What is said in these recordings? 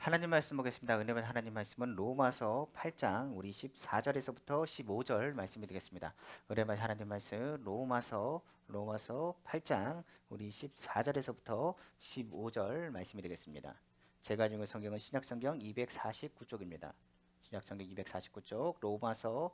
하나님 말씀 보겠습니다. 은혜는 하나님 말씀은 로마서 8장 우리 14절에서부터 15절 말씀이 되겠습니다. 은혜는 하나님 말씀 로마서 8장 우리 14절에서부터 15절 말씀이 되겠습니다. 제가 중에 성경은 신약성경 249쪽입니다. 신약성경 249쪽 로마서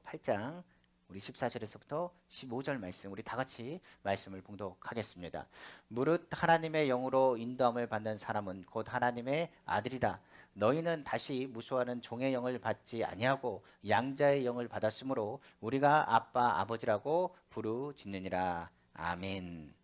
8장 우리 14절에서부터 15절 말씀 우리 다 같이 말씀을 봉독하겠습니다. 무릇 하나님의 영으로 인도함을 받는 사람은 곧 하나님의 아들이라. 너희는 다시 무수하는 종의 영을 받지 아니하고 양자의 영을 받았으므로 우리가 아빠 아버지라고 부르짖느니라. 아멘.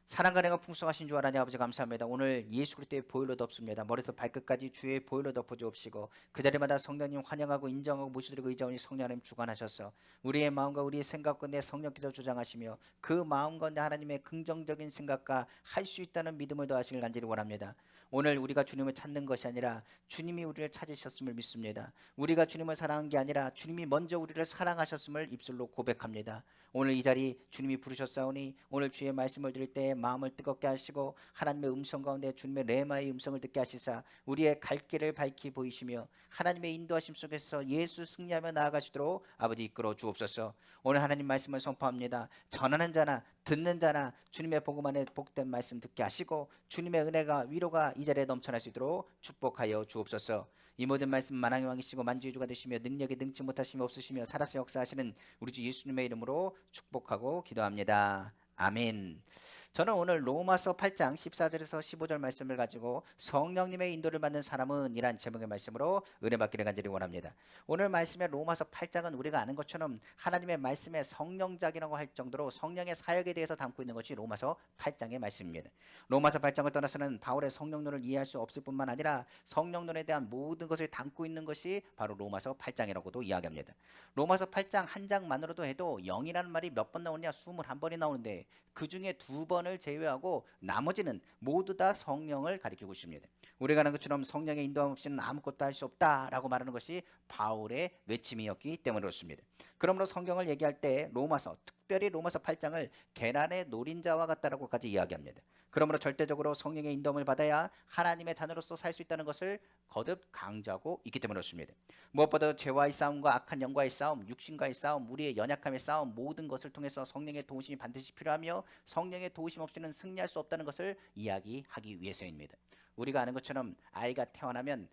사랑과 은혜가 풍성하신 주 하나님 아버지 감사합니다. 오늘 예수 그리스도의 보혈로 덮습니다. 머리에서 발끝까지 주의 보혈로 덮어 주옵시고 그 자리마다 성령님 환영하고 인정하고 모시드리고 의자오니 성령 하나님 주관하셔서 우리의 마음과 우리의 생각 가운데 성령께서 조장하시며 그 마음 가운데 하나님의 긍정적인 생각과 할 수 있다는 믿음을 더하시길 간절히 원합니다. 오늘 우리가 주님을 찾는 것이 아니라 주님이 우리를 찾으셨음을 믿습니다. 우리가 주님을 사랑한 게 아니라 주님이 먼저 우리를 사랑하셨음을 입술로 고백합니다. 오늘 이 자리 주님이 부르셨사오니 오늘 주의 말씀을 들을 때 마음을 뜨겁게 하시고 하나님의 음성 가운데 주님의 레마의 음성을 듣게 하시사 우리의 갈 길을 밝히 보이시며 하나님의 인도하심 속에서 예수 승리하며 나아가시도록 아버지 이끌어 주옵소서. 오늘 하나님 말씀을 선포합니다. 전하는 자나 듣는 자나 주님의 복음 안에 복된 말씀 듣게 하시고 주님의 은혜가 위로가 이 자리에 넘쳐날 수 있도록 축복하여 주옵소서. 이 모든 말씀 만왕의 왕이시고 만주의 주가 되시며 능력에 능치 못하심이 없으시며 살아서 역사하시는 우리 주 예수님의 이름으로 축복하고 기도합니다. 아멘. 저는 오늘 로마서 8장 14절에서 15절 말씀을 가지고 성령님의 인도를 받는 사람은 이란 제목의 말씀으로 은혜 받기를 간절히 원합니다. 오늘 말씀의 로마서 8장은 우리가 아는 것처럼 하나님의 말씀의 성령작이라고 할 정도로 성령의 사역에 대해서 담고 있는 것이 로마서 8장의 말씀입니다. 로마서 8장을 떠나서는 바울의 성령론을 이해할 수 없을 뿐만 아니라 성령론에 대한 모든 것을 담고 있는 것이 바로 로마서 8장이라고도 이야기합니다. 로마서 8장 한 장만으로도 해도 영이라는 말이 몇 번 나오느냐 21번이 나오는데 그 중에 2번을 제외하고 나머지는 모두 다 성령을 가리키고 있습니다. 우리가 아는 것처럼 성령의 인도함 없이는 아무것도 할 수 없다라고 말하는 것이 바울의 외침이었기 때문에 그렇습니다. 그러므로 성경을 얘기할 때 특별히 로마서 8장을 계란의 노린자와 같다라고까지 이야기합니다. 그러므로 절대적으로 성령의 인도함을 받아야 하나님의 자녀로서 살 수 있다는 것을 거듭 강조하고 있기 때문에 그렇습니다. 무엇보다 죄와의 싸움과 악한 영과의 싸움, 육신과의 싸움, 우리의 연약함의 싸움 모든 것을 통해서 성령의 도우심이 반드시 필요하며 성령의 도우심 없이는 승리할 수 없다는 것을 이야기하기 위해서입니다. 우리가 아는 것처럼 아이가 태어나면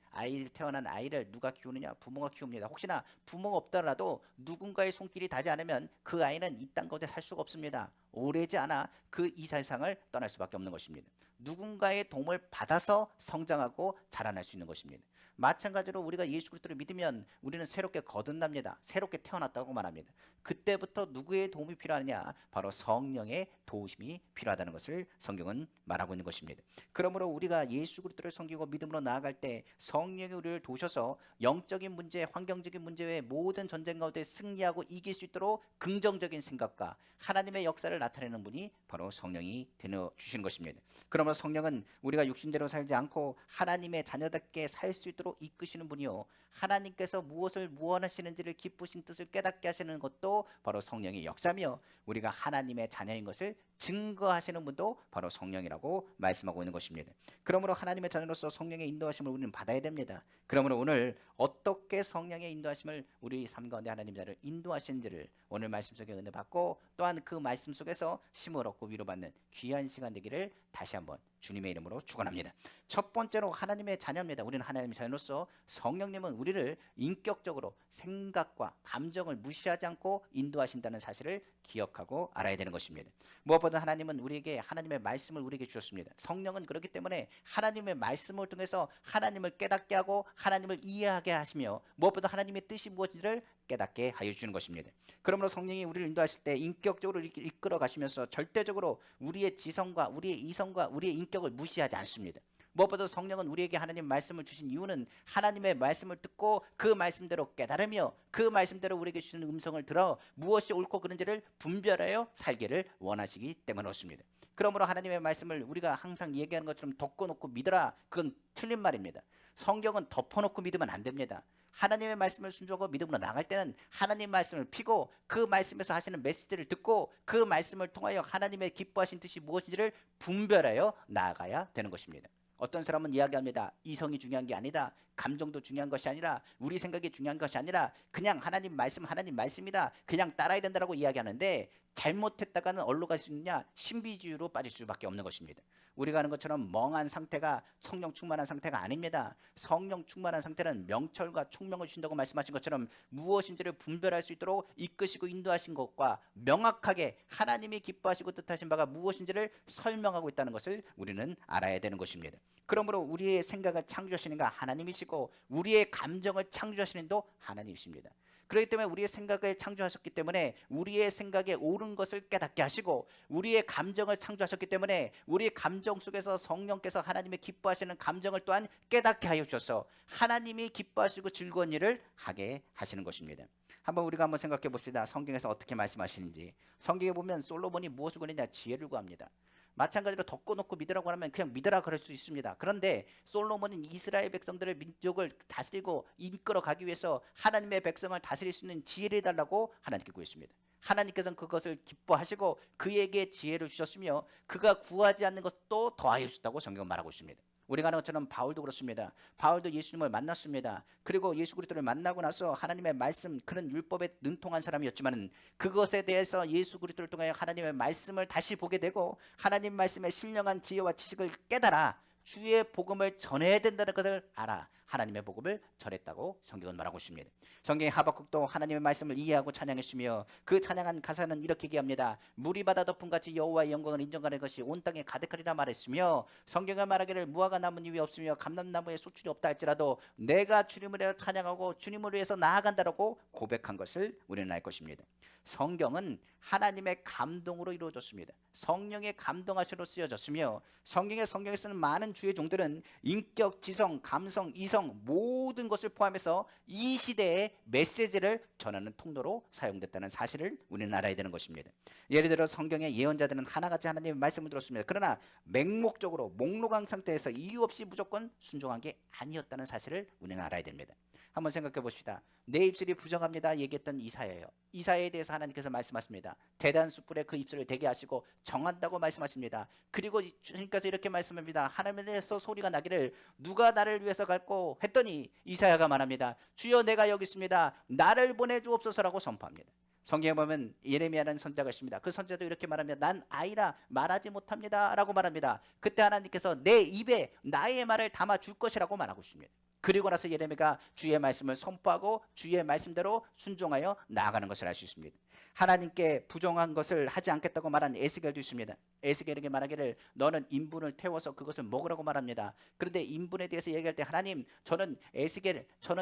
태어난 아이를 누가 키우느냐? 부모가 키웁니다. 혹시나 부모가 없더라도 누군가의 손길이 닿지 않으면 그 아이는 이 땅 가운데 살 수가 없습니다. 오래지 않아 그 이 세상을 떠날 수밖에 없는 것입니다. 누군가의 도움을 받아서 성장하고 자라날 수 있는 것입니다. 마찬가지로 우리가 예수 그리스도를 믿으면 우리는 새롭게 거듭납니다. 새롭게 태어났다고 말합니다. 그때부터 누구의 도움이 필요하느냐? 바로 성령의 도우심이 필요하다는 것을 성경은 말하고 있는 것입니다. 그러므로 우리가 예수 그리스도를 섬기고 믿음으로 나아갈 때 성령이 우리를 도우셔서 영적인 문제, 환경적인 문제 외의 모든 전쟁 가운데 승리하고 이길 수 있도록 긍정적인 생각과 하나님의 역사를 나타내는 분이 바로 성령이 되어 주시는 것입니다. 그러므로 성령은 우리가 육신대로 살지 않고 하나님의 자녀답게 살 수 있도록 이끄시는 분이요, 하나님께서 무엇을 무언하시는지를 기쁘신 뜻을 깨닫게 하시는 것도 바로 성령의 역사며 우리가 하나님의 자녀인 것을 증거하시는 분도 바로 성령이라고 말씀하고 있는 것입니다. 그러므로 하나님의 자녀로서 성령의 인도하심을 우리는 받아야 됩니다. 그러므로 오늘 어떻게 성령의 인도하심을 우리 삶 가운데 하나님 자를 인도하시는지를 오늘 말씀 속에 은혜 받고 또한 그 말씀 속에서 힘을 얻고 위로받는 귀한 시간 되기를 다시 한번 주님의 이름으로 축원합니다. 첫 번째로 하나님의 자녀입니다. 우리는 하나님의 자녀로서 성령님은 우리를 인격적으로 생각과 감정을 무시하지 않고 인도하신다는 사실을 기억하고 알아야 되는 것입니다. 무엇보다 하나님은 우리에게 하나님의 말씀을 우리에게 주셨습니다. 성령은 그렇기 때문에 하나님의 말씀을 통해서 하나님을 깨닫게 하고 하나님을 이해하게 하시며 무엇보다 하나님의 뜻이 무엇인지를 깨닫게 하여 주는 것입니다. 그러므로 성령이 우리를 인도하실 때 인격적으로 이끌어 가시면서 절대적으로 우리의 지성과 우리의 이성과 우리의 인격을 무시하지 않습니다. 무엇보다 성령은 우리에게 하나님 말씀을 주신 이유는 하나님의 말씀을 듣고 그 말씀대로 깨달으며 그 말씀대로 우리에게 주시는 음성을 들어 무엇이 옳고 그른지를 분별하여 살기를 원하시기 때문에 그렇습니다. 그러므로 하나님의 말씀을 우리가 항상 얘기하는 것처럼 덮어놓고 믿어라, 그건 틀린 말입니다. 성경은 덮어놓고 믿으면 안 됩니다. 하나님의 말씀을 순종하고 믿음으로 나갈 때는 하나님 말씀을 피고 그 말씀에서 하시는 메시지를 듣고 그 말씀을 통하여 하나님의 기뻐하신 뜻이 무엇인지를 분별하여 나아가야 되는 것입니다. 어떤 사람은 이야기합니다. 이성이 중요한 게 아니다. 감정도 중요한 것이 아니라 우리 생각이 중요한 것이 아니라 그냥 하나님 말씀이다. 그냥 따라야 된다라고 이야기하는데 잘못했다가는 어디로 갈 수 있느냐? 신비주의로 빠질 수밖에 없는 것입니다. 우리가 아는 것처럼 멍한 상태가 성령 충만한 상태가 아닙니다. 성령 충만한 상태는 명철과 총명을 주신다고 말씀하신 것처럼 무엇인지를 분별할 수 있도록 이끄시고 인도하신 것과 명확하게 하나님이 기뻐하시고 뜻하신 바가 무엇인지를 설명하고 있다는 것을 우리는 알아야 되는 것입니다. 그러므로 우리의 생각을 창조하시는 가 하나님이시고 우리의 감정을 창조하시는 도 하나님이십니다. 그렇기 때문에 우리의 생각을 창조하셨기 때문에 우리의 생각에 옳은 것을 깨닫게 하시고 우리의 감정을 창조하셨기 때문에 우리의 감정 속에서 성령께서 하나님의 기뻐하시는 감정을 또한 깨닫게 하여 주셔서 하나님이 기뻐하시고 즐거운 일을 하게 하시는 것입니다. 우리가 한번 생각해 봅시다. 성경에서 어떻게 말씀하시는지. 성경에 보면 솔로몬이 무엇을 구했냐? 지혜를 구합니다. 마찬가지로 덮고놓고 믿으라고 하면 그냥 믿으라 그럴 수 있습니다. 그런데 솔로몬은 이스라엘 백성들을 민족을 다스리고 이끌어 가기 위해서 하나님의 백성을 다스릴 수 있는 지혜를 해달라고 하나님께 구했습니다. 하나님께서는 그것을 기뻐하시고 그에게 지혜를 주셨으며 그가 구하지 않는 것도 더하여 주셨다고 성경은 말하고 있습니다. 우리가 아는 것처럼 바울도 그렇습니다. 바울도 예수님을 만났습니다. 그리고 예수 그리스도를 만나고 나서 하나님의 말씀, 그는 율법에 능통한 사람이었지만 그것에 대해서 예수 그리스도를 통하여 하나님의 말씀을 다시 보게 되고 하나님 말씀의 신령한 지혜와 지식을 깨달아 주의 복음을 전해야 된다는 것을 알아 하나님의 복음을 전했다고 성경은 말하고 있습니다. 성경의 하박국도 하나님의 말씀을 이해하고 찬양했으며 그 찬양한 가사는 이렇게 얘기합니다. 물이 바다 덮음같이 여호와의 영광을 인정하는 것이 온 땅에 가득하리라 말했으며 성경에 말하기를 무화과 나무 잎이 없으며 감람나무에 소출이 없다 할지라도 내가 주님을 위하여 찬양하고 주님을 위해서 나아간다라고 고백한 것을 우리는 알 것입니다. 성경은 하나님의 감동으로 이루어졌습니다. 성령의 감동하시로 쓰여졌으며 성경에 쓰는 많은 주의 종들은 인격, 지성, 감성, 이성 모든 것을 포함해서 이 시대의 메시지를 전하는 통로로 사용됐다는 사실을 우리는 알아야 되는 것입니다. 예를 들어 성경의 예언자들은 하나같이 하나님의 말씀을 들었습니다. 그러나 맹목적으로 목록한 상태에서 이유 없이 무조건 순종한 게 아니었다는 사실을 우리는 알아야 됩니다. 한번 생각해 봅시다. 내 입술이 부정합니다 얘기했던 이사야예요. 이사야에 대해서 하나님께서 말씀하십니다. 대단 숯불에 그 입술을 대게 하시고 정한다고 말씀하십니다. 그리고 주님께서 이렇게 말씀합니다. 하나님에서 소리가 나기를 누가 나를 위해서 갈고 했더니 이사야가 말합니다. 주여 내가 여기 있습니다. 나를 보내주옵소서라고 선포합니다. 성경에 보면 예레미야라는 선지자가 있습니다. 그 선지자도 이렇게 말합니다. 난 아이라 말하지 못합니다 라고 말합니다. 그때 하나님께서 내 입에 나의 말을 담아 줄 것이라고 말하고 있습니다. 그리고 나서 예레미야가 주의 말씀을 선포하고 주의 말씀대로 순종하여 나아가는 것을 알 수 있습니다. 하나님께 부정한 것을 하지 않겠다고 말한 에스겔도 있습니다. 에스겔에게 말하기를 너는 인분을 태워서 그것을 먹으라고 말합니다. 그런데 인분에 대해서 얘기할 때 하나님 저는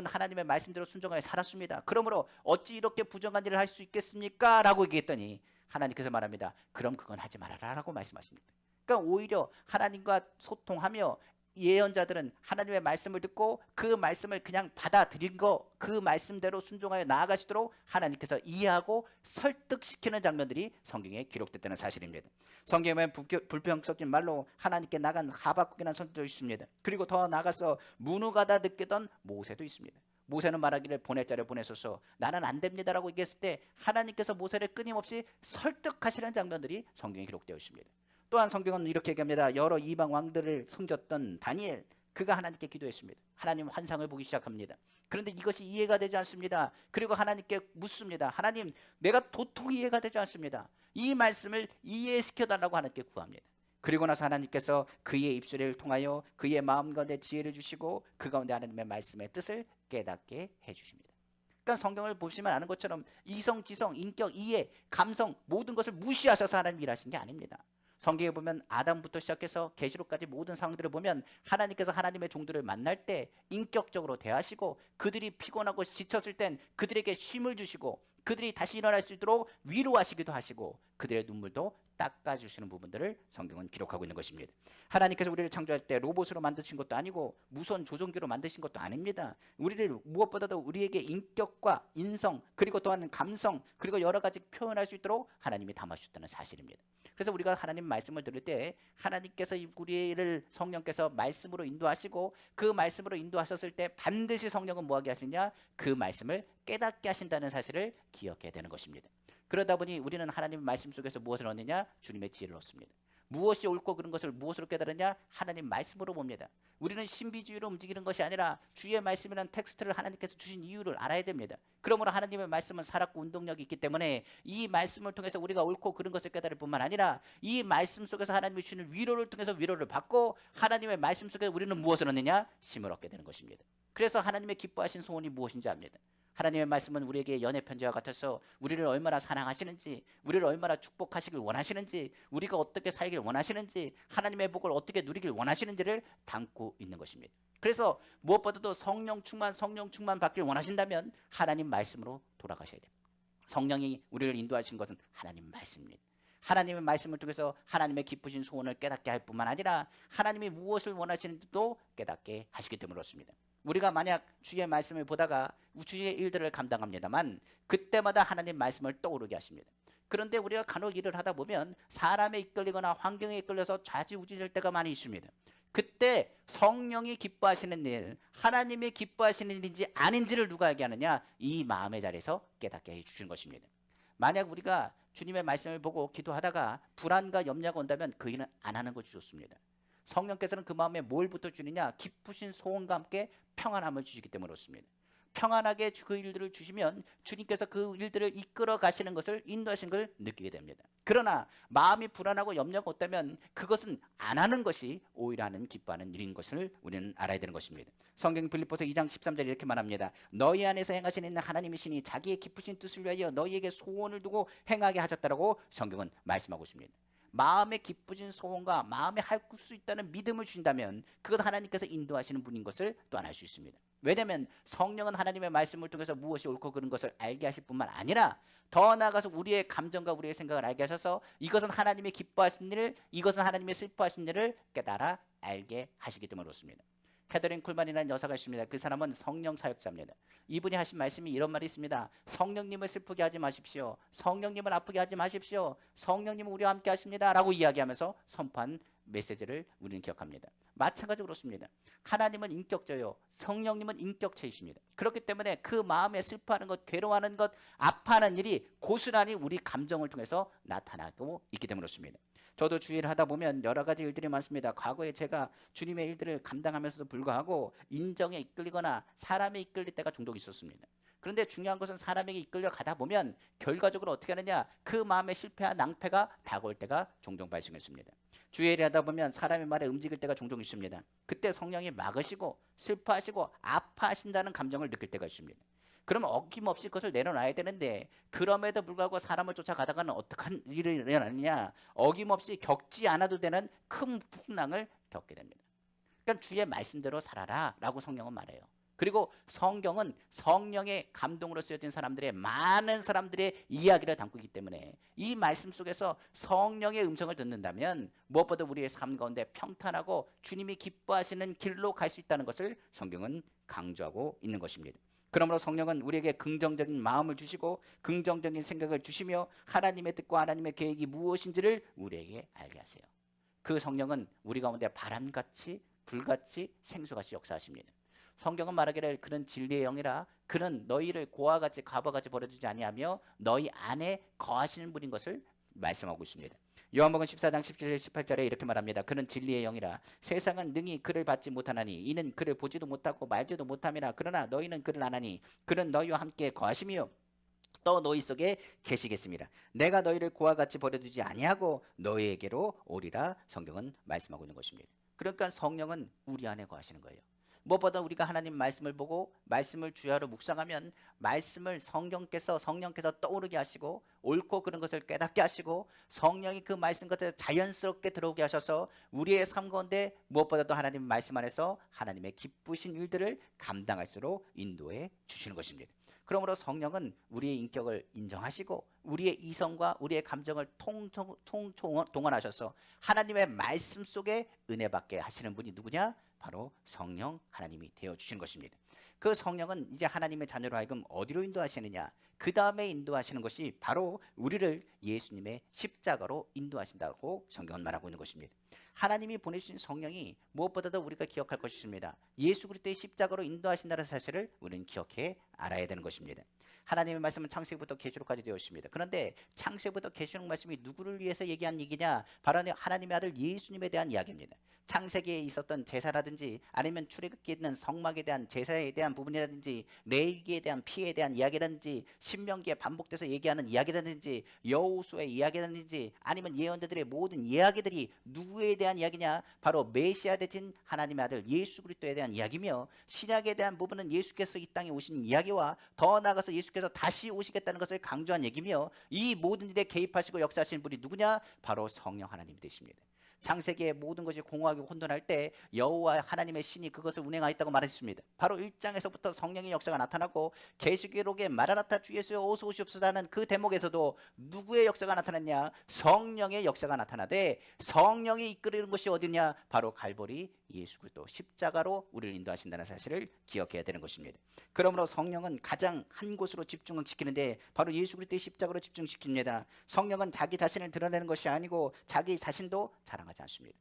하나님의 말씀대로 순종하여 살았습니다. 그러므로 어찌 이렇게 부정한 일을 할 수 있겠습니까? 라고 얘기했더니 하나님께서 말합니다. 그럼 그건 하지 말아라 라고 말씀하십니다. 그러니까 오히려 하나님과 소통하며 예언자들은 하나님의 말씀을 듣고 그 말씀을 그냥 받아들인 그 말씀대로 순종하여 나아가시도록 하나님께서 이해하고 설득시키는 장면들이 성경에 기록됐다는 사실입니다. 성경에 보면 불평적인 말로 하나님께 나간 하박국이라는 선지자도 있습니다. 그리고 더 나아가서 문후가다 느끼던 모세도 있습니다. 모세는 말하기를 보낼 자를 보내소서 나는 안 됩니다라고 얘기했을 때 하나님께서 모세를 끊임없이 설득하시는 장면들이 성경에 기록되어 있습니다. 또한 성경은 이렇게 얘기합니다. 여러 이방 왕들을 섬겼던 다니엘, 그가 하나님께 기도했습니다. 하나님 환상을 보기 시작합니다. 그런데 이것이 이해가 되지 않습니다. 그리고 하나님께 묻습니다. 하나님, 내가 도통이 이해가 되지 않습니다. 이 말씀을 이해시켜달라고 하나님께 구합니다. 그리고 나서 하나님께서 그의 입술을 통하여 그의 마음 가운데 지혜를 주시고 그 가운데 하나님의 말씀의 뜻을 깨닫게 해주십니다. 그러니까 성경을 보시면 아는 것처럼 이성, 지성, 인격, 이해, 감성 모든 것을 무시하셔서 하나님 일하신 게 아닙니다. 성경에 보면 아담부터 시작해서 계시록까지 모든 상황들을 보면 하나님께서 하나님의 종들을 만날 때 인격적으로 대하시고 그들이 피곤하고 지쳤을 땐 그들에게 쉼을 주시고 그들이 다시 일어날 수 있도록 위로하시기도 하시고 그들의 눈물도 닦아주시는 부분들을 성경은 기록하고 있는 것입니다. 하나님께서 우리를 창조할 때 로봇으로 만드신 것도 아니고 무선 조종기로 만드신 것도 아닙니다. 우리를 무엇보다도 우리에게 인격과 인성 그리고 또한 감성 그리고 여러 가지 표현할 수 있도록 하나님이 담아주셨다는 사실입니다. 그래서 우리가 하나님 말씀을 들을 때 하나님께서 우리를 성령께서 말씀으로 인도하시고 그 말씀으로 인도하셨을 때 반드시 성령은 뭐하게 하시냐? 그 말씀을 깨닫게 하신다는 사실을 기억해야 되는 것입니다. 그러다 보니 우리는 하나님의 말씀 속에서 무엇을 얻느냐? 주님의 지혜를 얻습니다. 무엇이 옳고 그른 것을 무엇으로 깨달으냐? 하나님 말씀으로 봅니다. 우리는 신비주의로 움직이는 것이 아니라 주의 말씀이라는 텍스트를 하나님께서 주신 이유를 알아야 됩니다. 그러므로 하나님의 말씀은 살았고 운동력이 있기 때문에 이 말씀을 통해서 우리가 옳고 그른 것을 깨달을 뿐만 아니라 이 말씀 속에서 하나님이 주시는 위로를 통해서 위로를 받고 하나님의 말씀 속에서 우리는 무엇을 얻느냐? 힘을 얻게 되는 것입니다. 그래서 하나님의 기뻐하신 소원이 무엇인지 압니다. 하나님의 말씀은 우리에게 연애 편지와 같아서 우리를 얼마나 사랑하시는지, 우리를 얼마나 축복하시길 원하시는지, 우리가 어떻게 살길 원하시는지, 하나님의 복을 어떻게 누리길 원하시는지를 담고 있는 것입니다. 그래서 무엇보다도 성령 충만 받길 원하신다면 하나님 말씀으로 돌아가셔야 됩니다. 성령이 우리를 인도하신 것은 하나님 말씀입니다. 하나님의 말씀을 통해서 하나님의 기쁘신 소원을 깨닫게 할 뿐만 아니라 하나님이 무엇을 원하시는지도 깨닫게 하시기 때문에 그렇습니다. 우리가 만약 주의 말씀을 보다가 주의 일들을 감당합니다만 그때마다 하나님 말씀을 떠오르게 하십니다. 그런데 우리가 간혹 일을 하다 보면 사람에 이끌리거나 환경에 이끌려서 좌지우지될 때가 많이 있습니다. 그때 성령이 기뻐하시는 일, 하나님이 기뻐하시는 일인지 아닌지를 누가 알게 하느냐? 이 마음의 자리에서 깨닫게 해주시는 것입니다. 만약 우리가 주님의 말씀을 보고 기도하다가 불안과 염려가 온다면 그 일은 안 하는 것이 좋습니다. 성령께서는 그 마음에 뭘 붙어주느냐? 기쁘신 소원과 함께 평안함을 주시기 때문에 그렇습니다. 평안하게 그 일들을 주시면 주님께서 그 일들을 이끌어 가시는 것을 인도하시는 걸 느끼게 됩니다. 그러나 마음이 불안하고 염려가 없다면 그것은 안 하는 것이 오히려 하는 기뻐하는 일인 것을 우리는 알아야 되는 것입니다. 성경 빌립보서 2장 13절에 이렇게 말합니다. 너희 안에서 행하시는 하나님이시니 자기의 기쁘신 뜻을 위하여 너희에게 소원을 두고 행하게 하셨다라고 성경은 말씀하고 있습니다. 마음에 기쁘신 소원과 마음에 할 수 있다는 믿음을 주신다면 그것 하나님께서 인도하시는 분인 것을 또한 알 수 있습니다. 왜냐하면 성령은 하나님의 말씀을 통해서 무엇이 옳고 그른 것을 알게 하실 뿐만 아니라 더 나아가서 우리의 감정과 우리의 생각을 알게 하셔서 이것은 하나님의 기뻐하신 일, 이것은 하나님의 슬퍼하신 일을 깨달아 알게 하시기 때문에 그렇습니다. 캐더린 쿨만이라는 여사가 있습니다. 그 사람은 성령 사역자입니다. 이분이 하신 말씀이 이런 말이 있습니다. 성령님을 슬프게 하지 마십시오. 성령님을 아프게 하지 마십시오. 성령님은 우리와 함께 하십니다. 라고 이야기하면서 선포한 메시지를 우리는 기억합니다. 마찬가지로 그렇습니다. 하나님은 인격자요. 성령님은 인격체이십니다. 그렇기 때문에 그 마음에 슬퍼하는 것, 괴로워하는 것, 아파하는 일이 고스란히 우리 감정을 통해서 나타나고 있기 때문에 그렇습니다. 저도 주일을 하다 보면 여러 가지 일들이 많습니다. 과거에 제가 주님의 일들을 감당하면서도 불구하고 인정에 이끌리거나 사람에 이끌릴 때가 종종 있었습니다. 그런데 중요한 것은 사람에게 이끌려 가다 보면 결과적으로 어떻게 하느냐? 그 마음의 실패와 낭패가 다가올 때가 종종 발생했습니다. 주일을 하다 보면 사람의 말에 움직일 때가 종종 있습니다. 그때 성령이 막으시고 슬퍼하시고 아파하신다는 감정을 느낄 때가 있습니다. 그러면 어김없이 그것을 내려놔야 되는데 그럼에도 불구하고 사람을 쫓아가다가는 어떡한 일이 일어나느냐? 어김없이 겪지 않아도 되는 큰 풍랑을 겪게 됩니다. 그러니까 주의 말씀대로 살아라 라고 성령은 말해요. 그리고 성경은 성령의 감동으로 쓰여진 사람들의 많은 사람들의 이야기를 담고 있기 때문에 이 말씀 속에서 성령의 음성을 듣는다면 무엇보다 우리의 삶 가운데 평탄하고 주님이 기뻐하시는 길로 갈 수 있다는 것을 성경은 강조하고 있는 것입니다. 그러므로 성령은 우리에게 긍정적인 마음을 주시고 긍정적인 생각을 주시며 하나님의 뜻과 하나님의 계획이 무엇인지를 우리에게 알게 하세요. 그 성령은 우리 가운데 바람같이 불같이 생수같이 역사하십니다. 성경은 말하기를 그는 진리의 영이라 그는 너희를 고와 같이 가부와 같이 버려두지 아니하며 너희 안에 거하시는 분인 것을 말씀하고 있습니다. 요한복음 14장 17절 18절에 이렇게 말합니다. 그는 진리의 영이라 세상은 능히 그를 받지 못하나니 이는 그를 보지도 못하고 말지도 못함이라 그러나 너희는 그를 아나니 그는 너희와 함께 거하시며 또 너희 속에 계시겠습니다. 내가 너희를 고와 같이 버려두지 아니하고 너희에게로 오리라 성경은 말씀하고 있는 것입니다. 그러니까 성령은 우리 안에 거하시는 거예요. 무엇보다 우리가 하나님 말씀을 보고 말씀을 주야로 묵상하면 말씀을 성령께서 떠오르게 하시고 옳고 그른 것을 깨닫게 하시고 성령이 그 말씀 겉에 자연스럽게 들어오게 하셔서 우리의 삶 가운데 무엇보다도 하나님 말씀 안에서 하나님의 기쁘신 일들을 감당할수록 인도해 주시는 것입니다. 그러므로 성령은 우리의 인격을 인정하시고 우리의 이성과 우리의 감정을 동원하셔서 하나님의 말씀 속에 은혜 받게 하시는 분이 누구냐? 바로 성령 하나님이 되어주신 것입니다. 그 성령은 이제 하나님의 자녀로 하여금 어디로 인도하시느냐? 그 다음에 인도하시는 것이 바로 우리를 예수님의 십자가로 인도하신다고 성경은 말하고 있는 것입니다. 하나님이 보내주신 성령이 무엇보다도 우리가 기억할 것이 있습니다. 예수 그리스도의 십자가로 인도하신다는 사실을 우리는 기억해 알아야 되는 것입니다. 하나님의 말씀은 창세기부터 계시록까지 되어 있습니다. 그런데 창세기부터 계시록 말씀이 누구를 위해서 얘기한 얘기냐? 바로 하나님의 아들 예수님에 대한 이야기입니다. 창세기에 있었던 제사라든지 아니면 출애굽기에 있는 성막에 대한 제사에 대한 부분이라든지 레위기에 대한 피에 대한 이야기라든지 신명기에 반복돼서 얘기하는 이야기라든지 여호수아의 이야기라든지 아니면 예언자들의 모든 이야기들이 누구에 대한 이야기냐? 바로 메시아 대신 하나님의 아들 예수 그리스도에 대한 이야기며, 신약에 대한 부분은 예수께서 이 땅에 오신 이야기와 더 나아가서 예수께서 다시 오시겠다는 것을 강조한 얘기며, 이 모든 일에 개입하시고 역사하시는 분이 누구냐? 바로 성령 하나님이 되십니다. 창세기의 모든 것이 공허하고 혼돈할 때 여호와 하나님의 신이 그것을 운행하였다고 말했습니다. 바로 1장에서부터 성령의 역사가 나타나고, 계시록에 마라나타 주 예수여 어서 오시옵소서라는 그 대목에서도 누구의 역사가 나타났냐? 성령의 역사가 나타나되, 성령이 이끄는 것이 어디냐? 바로 갈보리 예수 그리스도 십자가로 우리를 인도하신다는 사실을 기억해야 되는 것입니다. 그러므로 성령은 가장 한 곳으로 집중을 시키는데 바로 예수 그리스도의 십자가로 집중시킵니다. 성령은 자기 자신을 드러내는 것이 아니고 자기 자신도 자랑하지 않습니다.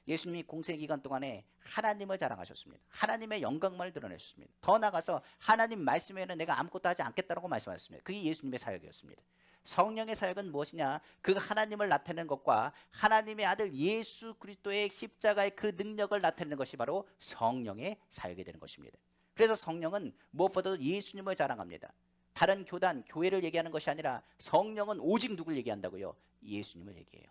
예수님이 공생 기간 동안에 하나님을 자랑하셨습니다. 하나님의 영광만을 드러내셨습니다. 더 나아가서 하나님 말씀 외에는 내가 아무것도 하지 않겠다고 말씀하셨습니다. 그게 예수님의 사역이었습니다. 성령의 사역은 무엇이냐? 그 하나님을 나타내는 것과 하나님의 아들 예수 그리스도의 십자가의 그 능력을 나타내는 것이 바로 성령의 사역이 되는 것입니다. 그래서 성령은 무엇보다도 예수님을 자랑합니다. 다른 교단, 교회를 얘기하는 것이 아니라 성령은 오직 누굴 얘기한다고요? 예수님을 얘기해요.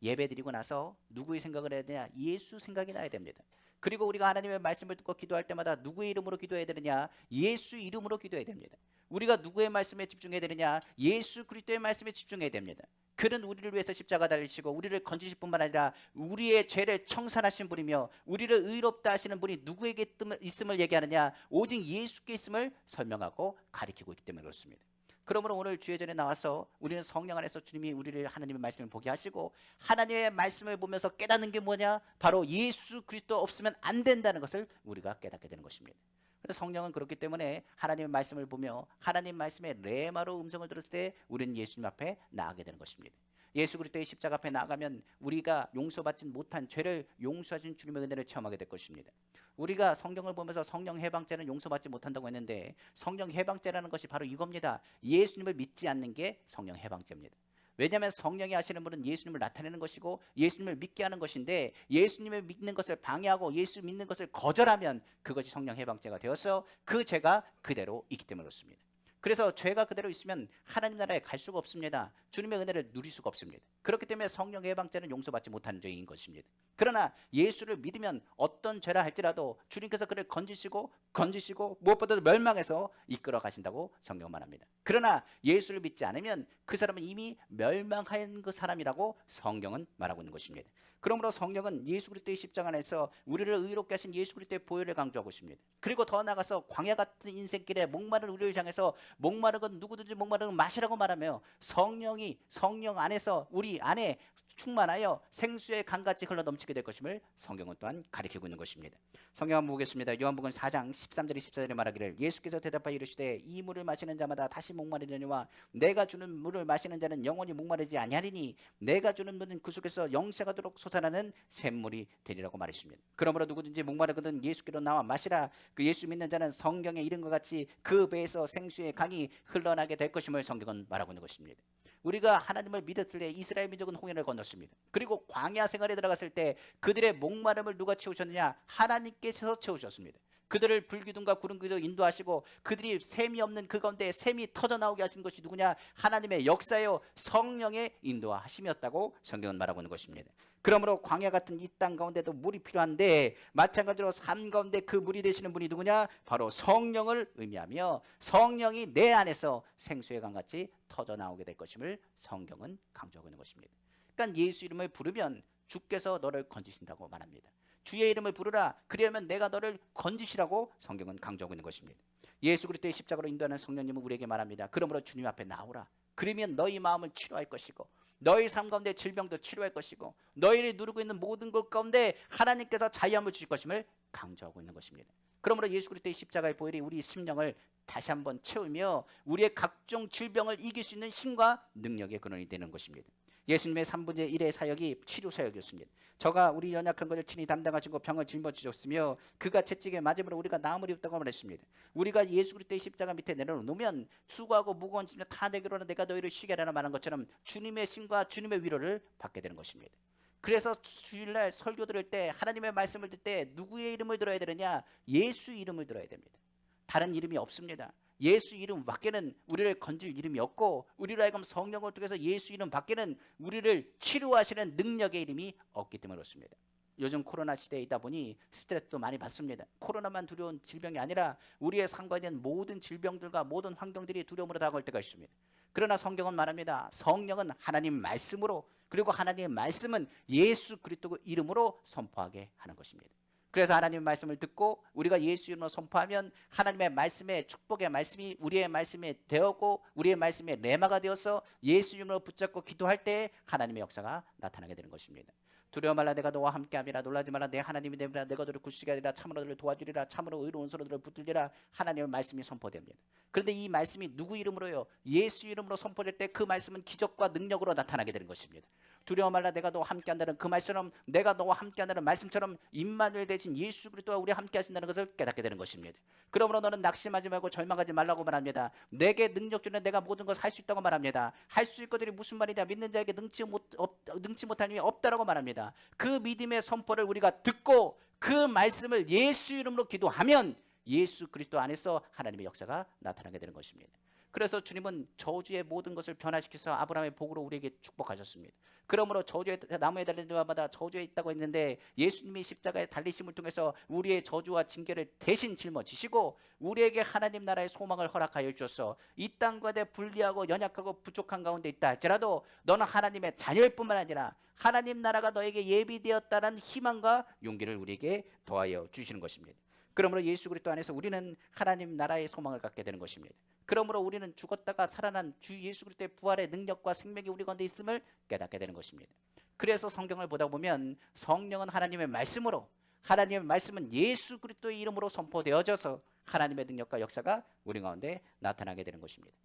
예배 드리고 나서 누구의 생각을 해야 되냐? 예수 생각이 나야 됩니다. 그리고 우리가 하나님의 말씀을 듣고 기도할 때마다 누구의 이름으로 기도해야 되느냐? 예수 이름으로 기도해야 됩니다. 우리가 누구의 말씀에 집중해야 되느냐? 예수 그리스도의 말씀에 집중해야 됩니다. 그는 우리를 위해서 십자가 달리시고 우리를 건지실 뿐만 아니라 우리의 죄를 청산하신 분이며 우리를 의롭다 하시는 분이 누구에게 있음을 얘기하느냐? 오직 예수께 있음을 설명하고 가리키고 있기 때문에 그렇습니다. 그러므로 오늘 주예전에 나와서 우리는 성령 안에서 주님이 우리를 하나님의 말씀을 보게 하시고, 하나님의 말씀을 보면서 깨닫는 게 뭐냐? 바로 예수 그리스도 없으면 안 된다는 것을 우리가 깨닫게 되는 것입니다. 그래서 성령은 그렇기 때문에 하나님의 말씀을 보며 하나님 말씀의 레마로 음성을 들었을 때 우리는 예수님 앞에 나아가게 되는 것입니다. 예수 그리스도의 십자가 앞에 나아가면 우리가 용서받지 못한 죄를 용서하신 주님의 은혜를 체험하게 될 것입니다. 우리가 성경을 보면서 성령 해방죄는 용서받지 못한다고 했는데, 성령 해방죄라는 것이 바로 이겁니다. 예수님을 믿지 않는 게 성령 해방죄입니다. 왜냐하면 성령이 하시는 분은 예수님을 나타내는 것이고 예수님을 믿게 하는 것인데, 예수님을 믿는 것을 방해하고 예수 믿는 것을 거절하면 그것이 성령 해방죄가 되어서 그 죄가 그대로 있기 때문에 그렇습니다. 그래서 죄가 그대로 있으면 하나님 나라에 갈 수가 없습니다. 주님의 은혜를 누릴 수가 없습니다. 그렇기 때문에 성령 해방죄는 용서받지 못하는 죄인 것입니다. 그러나 예수를 믿으면 어떤 죄라 할지라도 주님께서 그를 건지시고 무엇보다도 멸망해서 이끌어 가신다고 성경은 말합니다. 그러나 예수를 믿지 않으면 그 사람은 이미 멸망한 그 사람이라고 성경은 말하고 있는 것입니다. 그러므로 성령은 예수 그리스도의 십자가 안에서 우리를 의롭게 하신 예수 그리스도의 보혈을 강조하고 있습니다. 그리고 더 나아가서 광야 같은 인생길에 목마른 우리를 향해서 목마른 건 누구든지 목마른 건 마시라고 말하며, 성령이 성령 안에서 우리 안에 충만하여 생수의 강같이 흘러 넘치게 될 것임을 성경은 또한 가리키고 있는 것입니다. 성경 한번 보겠습니다. 요한복음 4장 13절 14절에 말하기를, 예수께서 대답하여 이르시되 이 물을 마시는 자마다 다시 목마르려니와 내가 주는 물을 마시는 자는 영원히 목마르지 아니하리니 내가 주는 물은 그 속에서 영생하도록 솟아나는 샘물이 되리라고 말했습니다. 그러므로 누구든지 목마르거든 예수께로 나와 마시라. 그 예수 믿는 자는 성경에 이른 것 같이 그 배에서 생수의 강이 흘러나게 될 것임을 성경은 말하고 있는 것입니다. 우리가 하나님을 믿었을 때 이스라엘 민족은 홍해를 건넜습니다. 그리고 광야 생활에 들어갔을 때 그들의 목마름을 누가 채우셨느냐? 하나님께서 채우셨습니다. 그들을 불기둥과 구름기둥 인도하시고 그들이 샘이 없는 그 가운데 샘이 터져나오게 하신 것이 누구냐? 하나님의 역사요 성령의 인도하심이었다고 성경은 말하고 있는 것입니다. 그러므로 광야 같은 이 땅 가운데도 물이 필요한데, 마찬가지로 삶 가운데 그 물이 되시는 분이 누구냐? 바로 성령을 의미하며 성령이 내 안에서 생수의 강같이 터져나오게 될 것임을 성경은 강조하고 있는 것입니다. 그러니까 예수 이름을 부르면 주께서 너를 건지신다고 말합니다. 주의 이름을 부르라. 그리하면 내가 너를 건지시라고 성경은 강조하고 있는 것입니다. 예수 그리스도의 십자가로 인도하는 성령님은 우리에게 말합니다. 그러므로 주님 앞에 나오라. 그러면 너희 마음을 치료할 것이고 너희 삶 가운데 질병도 치료할 것이고 너희를 누르고 있는 모든 것 가운데 하나님께서 자유함을 주실 것임을 강조하고 있는 것입니다. 그러므로 예수 그리스도의 십자가의 보혈이 우리 심령을 다시 한번 채우며 우리의 각종 질병을 이길 수 있는 힘과 능력의 근원이 되는 것입니다. 예수님의 3분의 1의 사역이 치료 사역이었습니다. 저가 우리 연약한 것을 친히 담당하시고 병을 짊어지셨으며 그가 채찍에 맞음으로 우리가 나음을 입었다고 말했습니다. 우리가 예수 그리스도의 십자가 밑에 내려놓으면 수고하고 무거운 짐을 다 내게로 하라 내가 너희를 쉬게 하라 말한 것처럼 주님의 심과 주님의 위로를 받게 되는 것입니다. 그래서 주일날 설교 들을 때 하나님의 말씀을 듣을 때 누구의 이름을 들어야 되느냐? 예수 이름을 들어야 됩니다. 다른 이름이 없습니다. 예수 이름 밖에는 우리를 건질 이름이 없고 우리로 하여금 성령을 통해서 예수 이름 밖에는 우리를 치료하시는 능력의 이름이 없기 때문에 그렇습니다. 요즘 코로나 시대이다 보니 스트레스도 많이 받습니다. 코로나만 두려운 질병이 아니라 우리의 상관된 모든 질병들과 모든 환경들이 두려움으로 다가올 때가 있습니다. 그러나 성경은 말합니다. 성령은 하나님 말씀으로 그리고 하나님의 말씀은 예수 그리스도 이름으로 선포하게 하는 것입니다. 그래서 하나님의 말씀을 듣고 우리가 예수 이름으로 선포하면 하나님의 말씀의 축복의 말씀이 우리의 말씀에 되었고 우리의 말씀의 레마가 되어서 예수 이름으로 붙잡고 기도할 때 하나님의 역사가 나타나게 되는 것입니다. 두려워 말라 내가 너와 함께함이라 놀라지 말라 내 하나님이 되리라 내가 너를 굳세게 하리라 참으로 너를 도와주리라 참으로 의로운 손으로 너를 붙들리라 하나님의 말씀이 선포됩니다. 그런데 이 말씀이 누구 이름으로요? 예수 이름으로 선포될 때 그 말씀은 기적과 능력으로 나타나게 되는 것입니다. 두려워 말라 내가 너와 함께한다는 그 말씀처럼 내가 너와 함께한다는 말씀처럼 임마누엘 대신 예수 그리스도와 우리 함께 하신다는 것을 깨닫게 되는 것입니다. 그러므로 너는 낙심하지 말고 절망하지 말라고 말합니다. 내게 능력 주는 내가 모든 것을 할 수 있다고 말합니다. 할 수 있거들이 무슨 말이냐? 믿는 자에게 능치 못할 일이 없다라고 말합니다. 그 믿음의 선포를 우리가 듣고 그 말씀을 예수 이름으로 기도하면 예수 그리스도 안에서 하나님의 역사가 나타나게 되는 것입니다. 그래서 주님은 저주의 모든 것을 변화시켜서 아브라함의 복으로 우리에게 축복하셨습니다. 그러므로 저주에 나무에 달린 자마다 저주에 있다고 했는데 예수님이 십자가의 달리심을 통해서 우리의 저주와 징계를 대신 짊어지시고 우리에게 하나님 나라의 소망을 허락하여 주셔서 이 땅과 대 불리하고 연약하고 부족한 가운데 있다 할지라도 너는 하나님의 자녀일 뿐만 아니라 하나님 나라가 너에게 예비되었다는 희망과 용기를 우리에게 더하여 주시는 것입니다. 그러므로 예수 그리스도 안에서 우리는 하나님 나라의 소망을 갖게 되는 것입니다. 그러므로 우리는 죽었다가 살아난 주 예수 그리스도의 부활의 능력과 생명이 우리 가운데 있음을 깨닫게 되는 것입니다. 그래서 성경을 보다 보면 성령은 하나님의 말씀으로 하나님의 말씀은 예수 그리스도의 이름으로 선포되어져서 하나님의 능력과 역사가 우리 가운데 나타나게 되는 것입니다.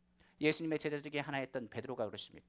예수님의 제자 중에 하나였던 베드로가 그렇습니다.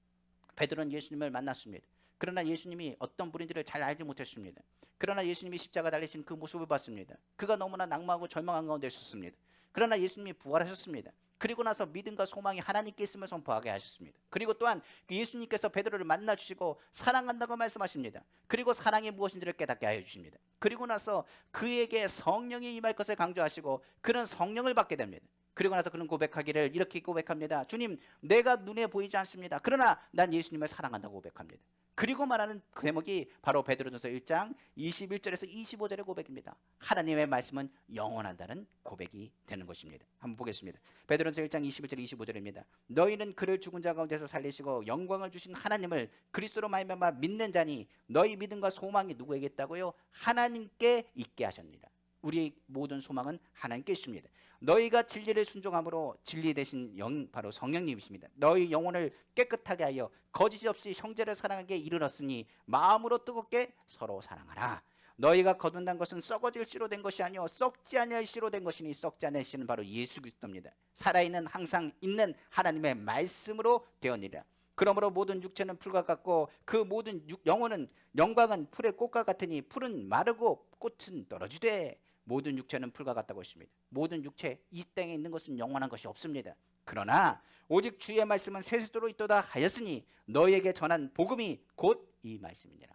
베드로는 예수님을 만났습니다. 그러나 예수님이 어떤 분인지를 잘 알지 못했습니다. 그러나 예수님이 십자가 달리신 그 모습을 봤습니다. 그가 너무나 낙망하고 절망한 가운데 있었습니다. 그러나 예수님이 부활하셨습니다. 그리고 나서 믿음과 소망이 하나님께 있음을 선포하게 하셨습니다. 그리고 또한 예수님께서 베드로를 만나주시고 사랑한다고 말씀하십니다. 그리고 사랑이 무엇인지를 깨닫게 하여 주십니다. 그리고 나서 그에게 성령이 임할 것을 강조하시고 그는 성령을 받게 됩니다. 그리고 나서 그는 고백하기를 이렇게 고백합니다. 주님, 내가 눈에 보이지 않습니다. 그러나 난 예수님을 사랑한다고 고백합니다. 그리고 말하는 그 대목이 바로 베드로전서 1장 21절에서 25절의 고백입니다. 하나님의 말씀은 영원한다는 고백이 되는 것입니다. 한번 보겠습니다. 베드로전서 1장 21절 25절입니다. 너희는 그를 죽은 자 가운데서 살리시고 영광을 주신 하나님을 그리스도로 말미암아 믿는 자니 너희 믿음과 소망이 누구에게 있다고요? 하나님께 있게 하셨느니라. 우리의 모든 소망은 하나님께 있습니다. 너희가 진리를 순종함으로 진리 되신 영 바로 성령님이십니다. 너희 영혼을 깨끗하게 하여 거짓 없이 형제를 사랑하게 이르렀으니 마음으로 뜨겁게 서로 사랑하라. 너희가 거둔단 것은 썩어질 씨로 된 것이 아니요 썩지 아니할 씨로 된 것이니 썩지 아니할 씨는 바로 예수 그리스도입니다. 살아있는 항상 있는 하나님의 말씀으로 되었느니라. 그러므로 모든 육체는 풀과 같고 그 모든 영혼은 영광은 풀의 꽃과 같으니 풀은 마르고 꽃은 떨어지되 모든 육체는 풀과 같다고 했습니다. 모든 육체 이 땅에 있는 것은 영원한 것이 없습니다. 그러나 오직 주의 말씀은 세세토록 있도다 하였으니 너희에게 전한 복음이 곧 이 말씀이니라.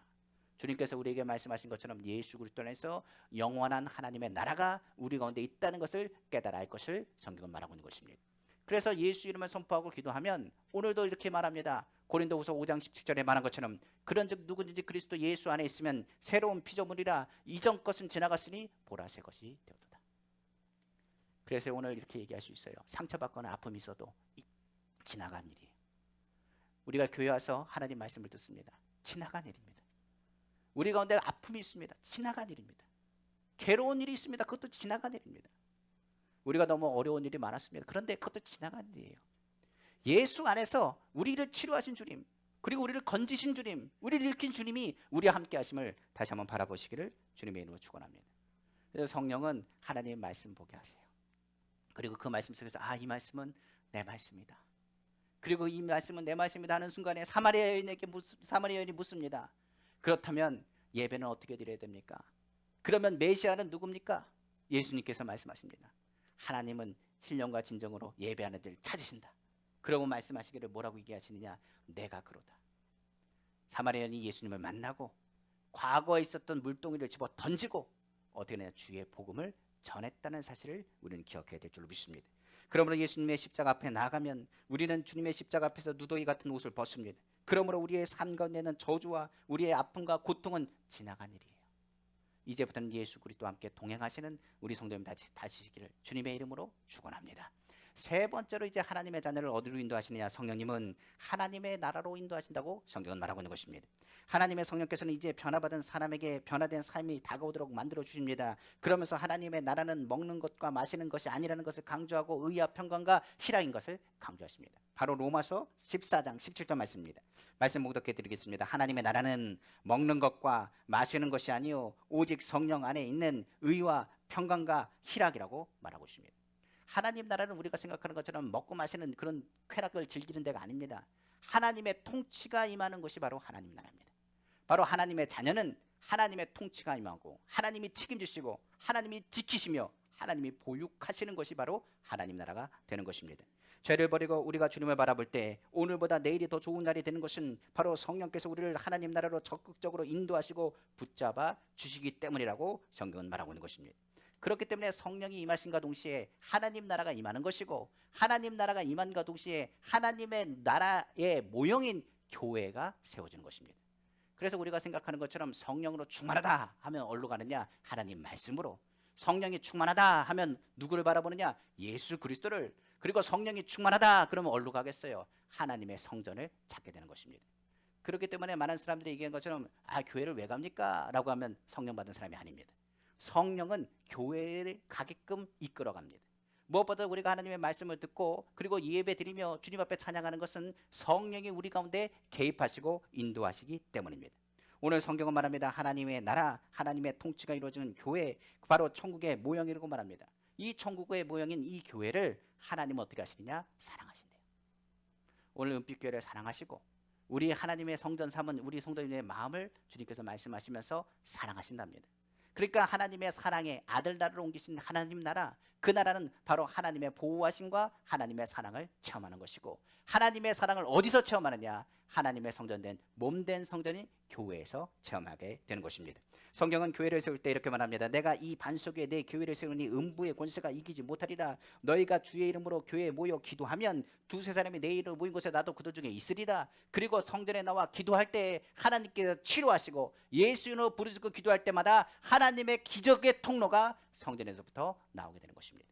주님께서 우리에게 말씀하신 것처럼 예수 그리스도 안에서 영원한 하나님의 나라가 우리 가운데 있다는 것을 깨달아 알 것을 성경은 말하고 있는 것입니다. 그래서 예수 이름을 선포하고 기도하면 오늘도 이렇게 말합니다. 고린도후서 5장 17절에 말한 것처럼 그런즉 누구든지 그리스도 예수 안에 있으면 새로운 피조물이라 이전 것은 지나갔으니 보라 새 것이 되었도다. 그래서 오늘 이렇게 얘기할 수 있어요. 상처받거나 아픔이 있어도 지나간 일이에요. 우리가 교회 와서 하나님 말씀을 듣습니다. 지나간 일입니다. 우리 가운데 아픔이 있습니다. 지나간 일입니다. 괴로운 일이 있습니다. 그것도 지나간 일입니다. 우리가 너무 어려운 일이 많았습니다. 그런데 그것도 지나간 일이에요. 예수 안에서 우리를 치료하신 주님, 그리고 우리를 건지신 주님, 우리를 일으킨 주님이 우리와 함께 하심을 다시 한번 바라보시기를 주님의 이름으로 축원합니다. 그래서 성령은 하나님의 말씀 보게 하세요. 그리고 그 말씀 속에서 이 말씀은 내 말씀이다. 그리고 이 말씀은 내 말씀이다 하는 순간에 사마리아 여인이 묻습니다. 그렇다면 예배는 어떻게 드려야 됩니까? 그러면 메시아는 누굽니까? 예수님께서 말씀하십니다. 하나님은 신령과 진정으로 예배하는 데를 찾으신다. 그러고 말씀하시기를 뭐라고 얘기하시느냐? 내가 그로다. 사마리아인이 예수님을 만나고 과거에 있었던 물동이를 집어 던지고 어떻게 되냐? 주의 복음을 전했다는 사실을 우리는 기억해야 될 줄로 믿습니다. 그러므로 예수님의 십자가 앞에 나가면 우리는 주님의 십자가 앞에서 누더기 같은 옷을 벗습니다. 그러므로 우리의 삶 가운데는 저주와 우리의 아픔과 고통은 지나간 일이에요. 이제부터는 예수 그리스도와 함께 동행하시는 우리 성도님 다시시기를 주님의 이름으로 축원합니다. 세 번째로 이제 하나님의 자녀를 어디로 인도하시느냐? 성령님은 하나님의 나라로 인도하신다고 성경은 말하고 있는 것입니다. 하나님의 성령께서는 이제 변화받은 사람에게 변화된 삶이 다가오도록 만들어 주십니다. 그러면서 하나님의 나라는 먹는 것과 마시는 것이 아니라는 것을 강조하고 의와 평강과 희락인 것을 강조하십니다. 바로 로마서 14장 17절 말씀입니다. 말씀 묵독해 드리겠습니다. 하나님의 나라는 먹는 것과 마시는 것이 아니요 오직 성령 안에 있는 의와 평강과 희락이라고 말하고 있습니다. 하나님 나라는 우리가 생각하는 것처럼 먹고 마시는 그런 쾌락을 즐기는 데가 아닙니다. 하나님의 통치가 임하는 것이 바로 하나님 나라입니다. 바로 하나님의 자녀는 하나님의 통치가 임하고 하나님이 책임지시고 하나님이 지키시며 하나님이 보육하시는 것이 바로 하나님 나라가 되는 것입니다. 죄를 버리고 우리가 주님을 바라볼 때 오늘보다 내일이 더 좋은 날이 되는 것은 바로 성령께서 우리를 하나님 나라로 적극적으로 인도하시고 붙잡아 주시기 때문이라고 성경은 말하고 있는 것입니다. 그렇기 때문에 성령이 임하신과 동시에 하나님 나라가 임하는 것이고 하나님 나라가 임한과 동시에 하나님의 나라의 모형인 교회가 세워지는 것입니다. 그래서 우리가 생각하는 것처럼 성령으로 충만하다 하면 어디로 가느냐? 하나님 말씀으로. 성령이 충만하다 하면 누구를 바라보느냐? 예수 그리스도를. 그리고 성령이 충만하다 그러면 어디로 가겠어요? 하나님의 성전을 찾게 되는 것입니다. 그렇기 때문에 많은 사람들이 얘기한 것처럼 교회를 왜 갑니까? 라고 하면 성령 받은 사람이 아닙니다. 성령은 교회를 가게끔 이끌어갑니다. 무엇보다 우리가 하나님의 말씀을 듣고 그리고 예배 드리며 주님 앞에 찬양하는 것은 성령이 우리 가운데 개입하시고 인도하시기 때문입니다. 오늘 성경은 말합니다. 하나님의 나라, 하나님의 통치가 이루어지는 교회, 바로 천국의 모형이라고 말합니다. 이 천국의 모형인 이 교회를 하나님은 어떻게 하시느냐? 사랑하신대요. 오늘 은빛교회를 사랑하시고 우리 하나님의 성전 삼은 우리 성도님의 마음을 주님께서 말씀하시면서 사랑하신답니다. 그러니까 하나님의 사랑의 아들 나라로 옮기신 하나님 나라, 그 나라는 바로 하나님의 보호하심과 하나님의 사랑을 체험하는 것이고 하나님의 사랑을 어디서 체험하느냐? 하나님의 성전된 몸된 성전인 교회에서 체험하게 되는 것입니다. 성경은 교회를 세울 때 이렇게 말합니다. 내가 이 반석 위에 내 교회를 세우니 음부의 권세가 이기지 못하리라. 너희가 주의 이름으로 교회에 모여 기도하면 두세 사람이 내 이름으로 모인 곳에 나도 그들 중에 있으리라. 그리고 성전에 나와 기도할 때 하나님께서 치료하시고 예수 이름으로 부르짖고 기도할 때마다 하나님의 기적의 통로가 성전에서부터 나오게 되는 것입니다.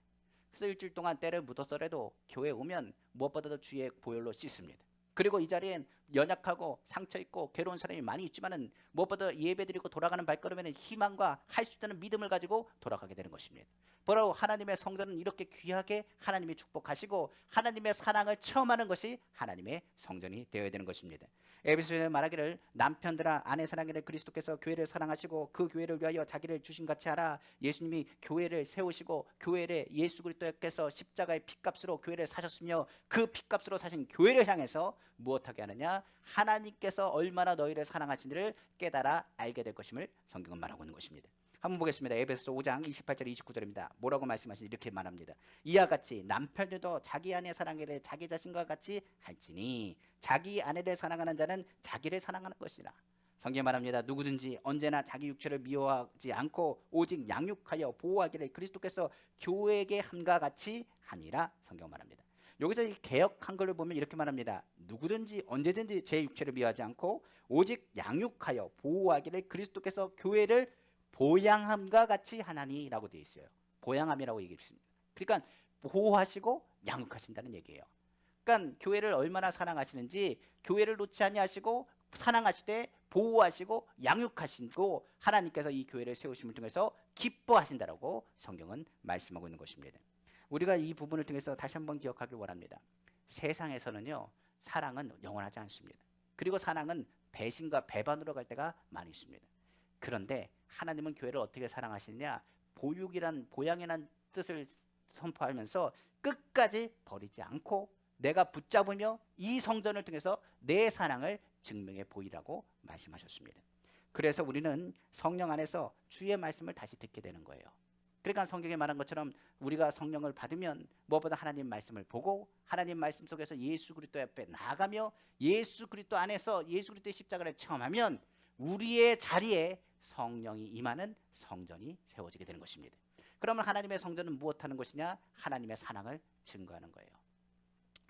그래서 일주일 동안 때를 묻었더라도 교회에 오면 무엇보다도 주의 보혈로 씻습니다. 그리고 이 자리엔 연약하고 상처 있고 괴로운 사람이 많이 있지만은 무엇보다 예배드리고 돌아가는 발걸음에는 희망과 할 수 있다는 믿음을 가지고 돌아가게 되는 것입니다. 바로 하나님의 성전은 이렇게 귀하게 하나님이 축복하시고 하나님의 사랑을 체험하는 것이 하나님의 성전이 되어야 되는 것입니다. 에베소서에 말하기를 남편들아 아내 사랑하는 그리스도께서 교회를 사랑하시고 그 교회를 위하여 자기를 주신 같이 하라. 예수님이 교회를 세우시고 교회를 예수 그리스도께서 십자가의 핏값으로 교회를 사셨으며 그 핏값으로 사신 교회를 향해서 무엇하게 하느냐? 하나님께서 얼마나 너희를 사랑하시는지를 깨달아 알게 될 것임을 성경은 말하고 있는 것입니다. 한번 보겠습니다. 에베소서 5장 28절 29절입니다. 뭐라고 말씀하시는지 이렇게 말합니다. 이와 같이 남편들도 자기 아내 사랑하기를 자기 자신과 같이 할지니 자기 아내를 사랑하는 자는 자기를 사랑하는 것이라. 성경에 말합니다. 누구든지 언제나 자기 육체를 미워하지 않고 오직 양육하여 보호하기를 그리스도께서 교회에게 함과 같이 하니라. 성경 말합니다. 여기서 이 개역 한글을 보면 이렇게 말합니다. 누구든지 언제든지 제 육체를 미워하지 않고 오직 양육하여 보호하기를 그리스도께서 교회를 보양함과 같이 하나니라고 되어 있어요. 보양함이라고 얘기했습니다. 그러니까 보호하시고 양육하신다는 얘기예요. 그러니까 교회를 얼마나 사랑하시는지 교회를 놓지 아니하시고 사랑하시되 보호하시고 양육하시고 하나님께서 이 교회를 세우심을 통해서 기뻐하신다라고 성경은 말씀하고 있는 것입니다. 우리가 이 부분을 통해서 다시 한번 기억하길 원합니다. 세상에서는요 사랑은 영원하지 않습니다. 그리고 사랑은 배신과 배반으로 갈 때가 많이 있습니다. 그런데 하나님은 교회를 어떻게 사랑하시느냐? 보육이란 보양이란 뜻을 선포하면서 끝까지 버리지 않고 내가 붙잡으며 이 성전을 통해서 내 사랑을 증명해 보이라고 말씀하셨습니다. 그래서 우리는 성령 안에서 주의 말씀을 다시 듣게 되는 거예요. 그러니까 성경에 말한 것처럼 우리가 성령을 받으면 무엇보다 하나님 말씀을 보고 하나님 말씀 속에서 예수 그리스도 앞에 나아가며 예수 그리스도 안에서 예수 그리스도의 십자가를 체험하면 우리의 자리에 성령이 임하는 성전이 세워지게 되는 것입니다. 그러면 하나님의 성전은 무엇하는 것이냐? 하나님의 사랑을 증거하는 거예요.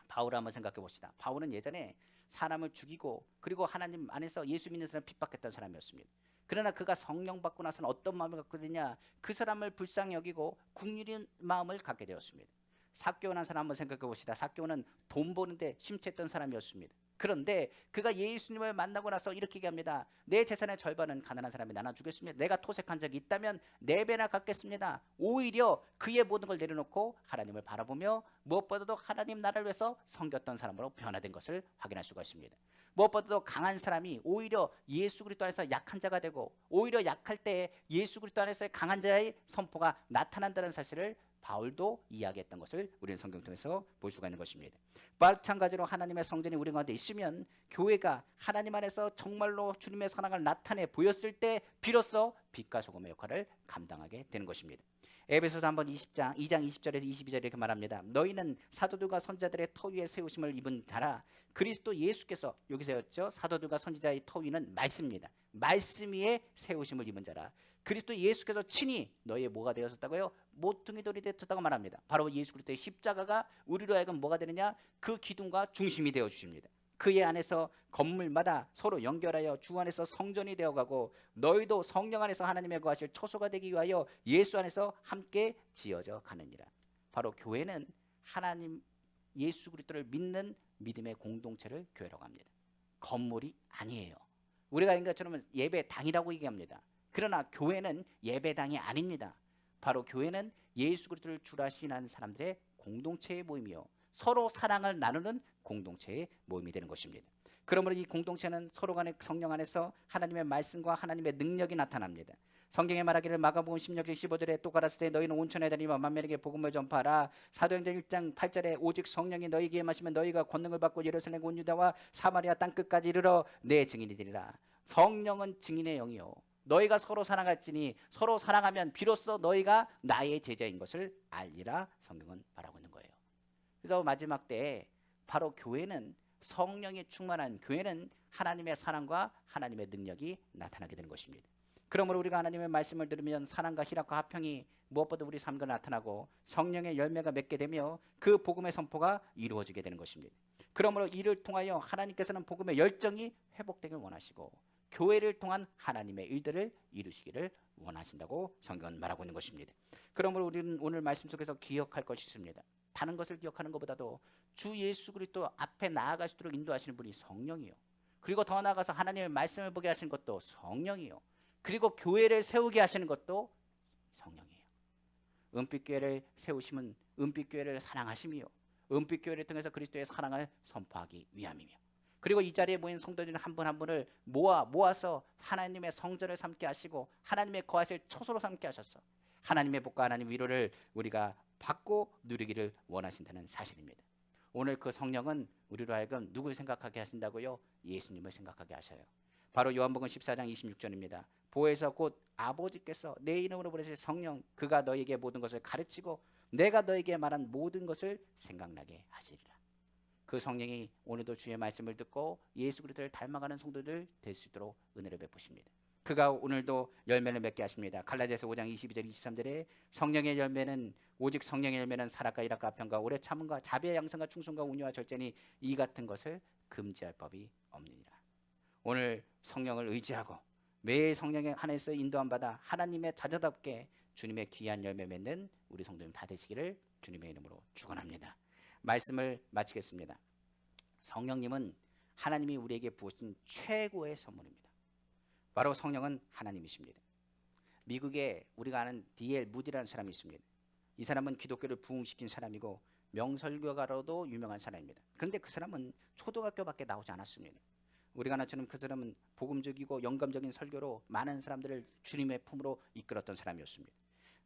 바울을 한번 생각해 봅시다. 바울은 예전에 사람을 죽이고 그리고 하나님 안에서 예수 믿는 사람을 핍박했던 사람이었습니다. 그러나 그가 성령 받고 나서는 어떤 마음을 갖게 되냐? 그 사람을 불쌍히 여기고 긍휼히 마음을 갖게 되었습니다. 삭개오라는 사람 한번 생각해 봅시다. 삭개오는 돈 버는데 심취했던 사람이었습니다. 그런데 그가 예수님을 만나고 나서 이렇게 얘기합니다. 내 재산의 절반은 가난한 사람에 나눠주겠습니다. 내가 토색한 적이 있다면 4배나 갚겠습니다. 오히려 그의 모든 걸 내려놓고 하나님을 바라보며 무엇보다도 하나님 나라를 위해서 섬겼던 사람으로 변화된 것을 확인할 수가 있습니다. 무엇보다도 강한 사람이 오히려 예수 그리스도 안에서 약한 자가 되고 오히려 약할 때 예수 그리스도 안에서의 강한 자의 선포가 나타난다는 사실을 바울도 이야기했던 것을 우리는 성경 통해서 볼 수가 있는 것입니다. 마찬가지로 하나님의 성전이 우리 가운데 있으면 교회가 하나님 안에서 정말로 주님의 사랑을 나타내 보였을 때 비로소 빛과 소금의 역할을 감당하게 되는 것입니다. 에베소서 한번 2장 20절에서 22절에 이렇게 말합니다. 너희는 사도들과 선지자들의 터 위에 세우심을 입은 자라. 그리스도 예수께서 여기서였죠. 사도들과 선지자의 터 위는 말씀입니다. 말씀 위에 세우심을 입은 자라. 그리스도 예수께서 친히 너희의 뭐가 되었었다고요? 모퉁이 돌이 되었다고 말합니다. 바로 예수 그리스도의 십자가가 우리로 하여금 뭐가 되느냐? 그 기둥과 중심이 되어 주십니다. 그의 안에서 건물마다 서로 연결하여 주 안에서 성전이 되어가고 너희도 성령 안에서 하나님의 거하실 초소가 되기 위하여 예수 안에서 함께 지어져 가느니라. 바로 교회는 하나님 예수 그리스도를 믿는 믿음의 공동체를 교회라고 합니다. 건물이 아니에요. 우리가 아는 것처럼 예배당이라고 얘기합니다. 그러나 교회는 예배당이 아닙니다. 바로 교회는 예수 그리스도를 주라 신하는 사람들의 공동체의 모임이요 서로 사랑을 나누는 공동체의 모임이 되는 것입니다. 그러므로 이 공동체는 서로 간의 성령 안에서 하나님의 말씀과 하나님의 능력이 나타납니다. 성경에 말하기를 마가복음 16장 15절에 또 가라사대 때 너희는 온천에 다니며 만민에게 복음을 전파하라. 사도행전 1장 8절에 오직 성령이 너희에게 임하시면 너희가 권능을 받고 예루살렘 온 유다와 사마리아 땅끝까지 이르러 내 증인이 되리라. 성령은 증인의 영이요 너희가 서로 사랑할지니 서로 사랑하면 비로소 너희가 나의 제자인 것을 알리라. 성경은 말하고 있는 거예요. 그래서 마지막 때에 바로 교회는 성령이 충만한 교회는 하나님의 사랑과 하나님의 능력이 나타나게 되는 것입니다. 그러므로 우리가 하나님의 말씀을 들으면 사랑과 희락과 화평이 무엇보다 우리 삶과 나타나고 성령의 열매가 맺게 되며 그 복음의 선포가 이루어지게 되는 것입니다. 그러므로 이를 통하여 하나님께서는 복음의 열정이 회복되길 원하시고 교회를 통한 하나님의 일들을 이루시기를 원하신다고 성경은 말하고 있는 것입니다. 그러므로 우리는 오늘 말씀 속에서 기억할 것이 있습니다. 다른 것을 기억하는 것보다도 주 예수 그리스도 앞에 나아갈 수 있도록 인도하시는 분이 성령이요. 그리고 더 나아가서 하나님의 말씀을 보게 하시는 것도 성령이요. 그리고 교회를 세우게 하시는 것도 성령이에요. 은빛교회를 세우시면 은빛교회를 사랑하심이요. 은빛교회를 통해서 그리스도의 사랑을 선포하기 위함이며 그리고 이 자리에 모인 성도들은 한 분 한 분을 모아서 하나님의 성전을 삼게 하시고 하나님의 거하실 초소로 삼게 하셔서 하나님의 복과 하나님의 위로를 우리가 받고 누리기를 원하신다는 사실입니다. 오늘 그 성령은 우리로 하여금 누굴 생각하게 하신다고요? 예수님을 생각하게 하셔요. 바로 요한복음 14장 26절입니다. 보혜사 곧 아버지께서 내 이름으로 보내실 성령 그가 너에게 모든 것을 가르치고 내가 너에게 말한 모든 것을 생각나게 하시리라. 그 성령이 오늘도 주의 말씀을 듣고 예수 그리스도를 닮아가는 성도들 될 수 있도록 은혜를 베푸십니다. 그가 오늘도 열매를 맺게 하십니다. 갈라디아서 5장 22절 23절에 성령의 열매는 오직 성령의 열매는 사랑과 희락과 화평과 오래 참음과 자비와 양선과 충성과 온유와 절제니 이 같은 것을 금지할 법이 없느니라. 오늘 성령을 의지하고 매일 성령의 안에서 인도함 받아 하나님의 자녀답게 주님의 귀한 열매 맺는 우리 성도님 다 되시기를 주님의 이름으로 축원합니다. 말씀을 마치겠습니다. 성령님은 하나님이 우리에게 부으신 최고의 선물입니다. 바로 성령은 하나님이십니다. 미국에 우리가 아는 D.L. 무디라는 사람이 있습니다. 이 사람은 기독교를 부흥시킨 사람이고 명설교가로도 유명한 사람입니다. 그런데 그 사람은 초등학교밖에 나오지 않았습니다. 우리가 아나처럼 그 사람은 복음적이고 영감적인 설교로 많은 사람들을 주님의 품으로 이끌었던 사람이었습니다.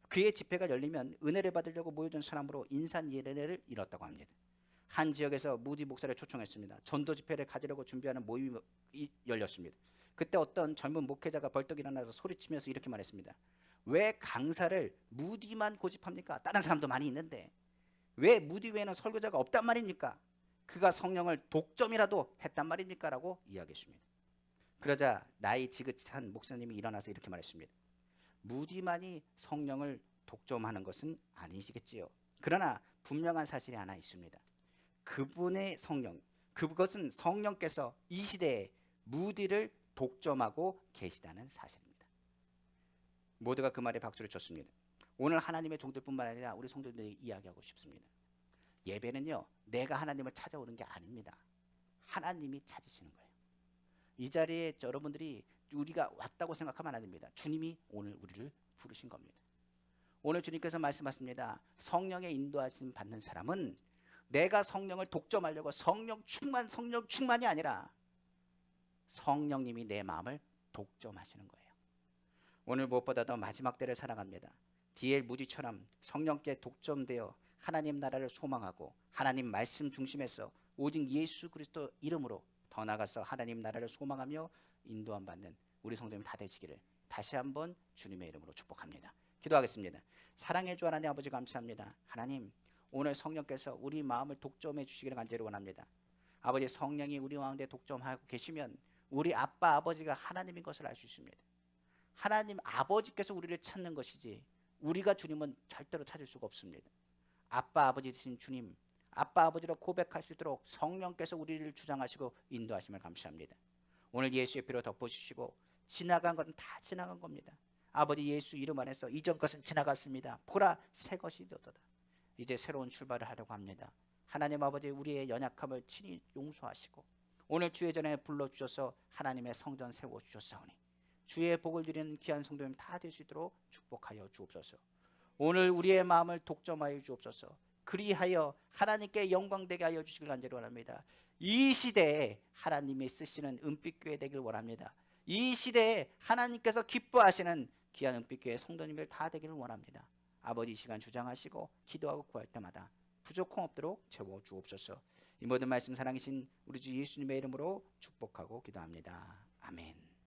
그의 집회가 열리면 은혜를 받으려고 모여든 사람으로 인산 예례를 이뤘다고 합니다. 한 지역에서 무디 목사를 초청했습니다. 전도 집회를 가지려고 준비하는 모임이 열렸습니다. 그때 어떤 젊은 목회자가 벌떡 일어나서 소리치면서 이렇게 말했습니다. 왜 강사를 무디만 고집합니까? 다른 사람도 많이 있는데 왜 무디 외에는 설교자가 없단 말입니까? 그가 성령을 독점이라도 했단 말입니까? 라고 이야기했습니다. 그러자 나이 지긋한 목사님이 일어나서 이렇게 말했습니다. 무디만이 성령을 독점하는 것은 아니시겠지요. 그러나 분명한 사실이 하나 있습니다. 그분의 성령, 그것은 성령께서 이 시대에 무디를 독점하고 계시다는 사실입니다. 모두가 그 말에 박수를 쳤습니다. 오늘 하나님의 종들뿐만 아니라 우리 성도들이 이야기하고 싶습니다. 예배는요, 내가 하나님을 찾아오는 게 아닙니다. 하나님이 찾으시는 거예요. 이 자리에 여러분들이 우리가 왔다고 생각하면 안 됩니다. 주님이 오늘 우리를 부르신 겁니다. 오늘 주님께서 말씀하십니다. 성령의 인도하심 받는 사람은 내가 성령을 독점하려고 성령 충만이 아니라 성령님이 내 마음을 독점하시는 거예요. 오늘 무엇보다도 마지막 때를 살아갑니다. D.L. 무디처럼 성령께 독점되어 하나님 나라를 소망하고 하나님 말씀 중심에서 오직 예수 그리스도 이름으로 더 나아가서 하나님 나라를 소망하며 인도함 받는 우리 성도님 다 되시기를 다시 한번 주님의 이름으로 축복합니다. 기도하겠습니다. 사랑해 주 하나님 아버지 감사합니다. 하나님 오늘 성령께서 우리 마음을 독점해 주시기를 간절히 원합니다. 아버지 성령이 우리 마음에 독점하고 계시면 우리 아빠 아버지가 하나님인 것을 알 수 있습니다. 하나님 아버지께서 우리를 찾는 것이지 우리가 주님은 절대로 찾을 수가 없습니다. 아빠 아버지 되신 주님, 아빠 아버지로 고백할 수 있도록 성령께서 우리를 주장하시고 인도하심을 감사합니다. 오늘 예수의 피로 덮어주시고 지나간 것은 다 지나간 겁니다. 아버지 예수 이름 안에서 이전 것은 지나갔습니다. 보라 새 것이 되도다. 이제 새로운 출발을 하려고 합니다. 하나님 아버지 우리의 연약함을 친히 용서하시고 오늘 주의 전에 불러주셔서 하나님의 성전 세워주셨사오니 주의 복을 누리는 귀한 성도님 다 될 수 있도록 축복하여 주옵소서. 오늘 우리의 마음을 독점하여 주옵소서. 그리하여 하나님께 영광되게 하여 주시길 간절히 원합니다. 이 시대에 하나님이 쓰시는 은빛교회 되길 원합니다. 이 시대에 하나님께서 기뻐하시는 귀한 은빛교회 성도님들 다 되기를 원합니다. 아버지 이 시간 주장하시고 기도하고 구할 때마다 부족함 없도록 채워 주옵소서. 이 모든 말씀 사랑이신 우리 주 예수님의 이름으로 축복하고 기도합니다. 아멘.